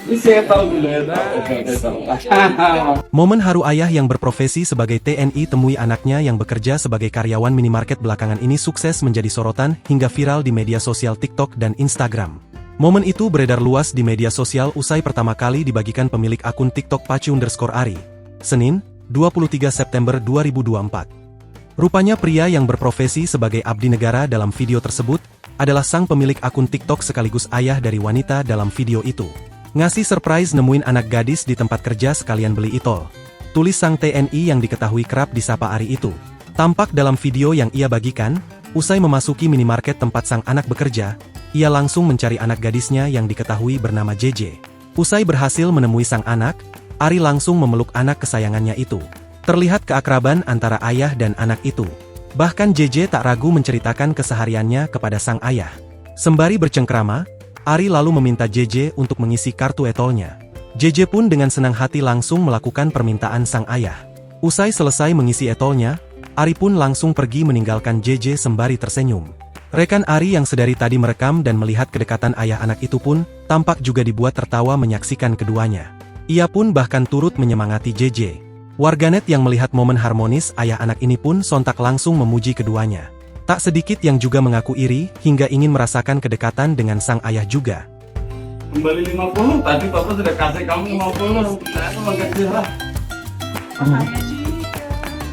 Ini saya tahu dulu ya. Momen haru ayah yang berprofesi sebagai TNI temui anaknya yang bekerja sebagai karyawan minimarket belakangan ini sukses menjadi sorotan hingga viral di media sosial TikTok dan Instagram. Momen itu beredar luas di media sosial usai pertama kali dibagikan pemilik akun TikTok _Pacu_Ari, Senin, 23 September 2024. Rupanya pria yang berprofesi sebagai abdi negara dalam video tersebut adalah sang pemilik akun TikTok sekaligus ayah dari wanita dalam video itu. Ngasih surprise nemuin anak gadis di tempat kerja sekalian beli itol. Tulis sang TNI yang diketahui kerap disapa Ari itu. Tampak dalam video yang ia bagikan, usai memasuki minimarket tempat sang anak bekerja, ia langsung mencari anak gadisnya yang diketahui bernama JJ. Usai berhasil menemui sang anak, Ari langsung memeluk anak kesayangannya itu. Terlihat keakraban antara ayah dan anak itu. Bahkan JJ tak ragu menceritakan kesehariannya kepada sang ayah. Sembari bercengkrama, Ari lalu meminta JJ untuk mengisi kartu etolnya. JJ pun dengan senang hati langsung melakukan permintaan sang ayah. Usai selesai mengisi etolnya, Ari pun langsung pergi meninggalkan JJ sembari tersenyum. Rekan Ari yang sedari tadi merekam dan melihat kedekatan ayah anak itu pun, tampak juga dibuat tertawa menyaksikan keduanya. Ia pun bahkan turut menyemangati JJ. Warganet yang melihat momen harmonis ayah anak ini pun sontak langsung memuji keduanya. Tak sedikit yang juga mengaku iri, hingga ingin merasakan kedekatan dengan sang ayah juga. Kembali 50, tadi Papa sudah kasih kamu 50. Saya mau kerja lah.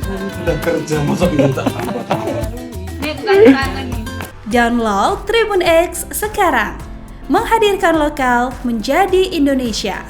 Sudah kerja, masa minta apa? Download Tribun X sekarang. Menghadirkan lokal menjadi Indonesia.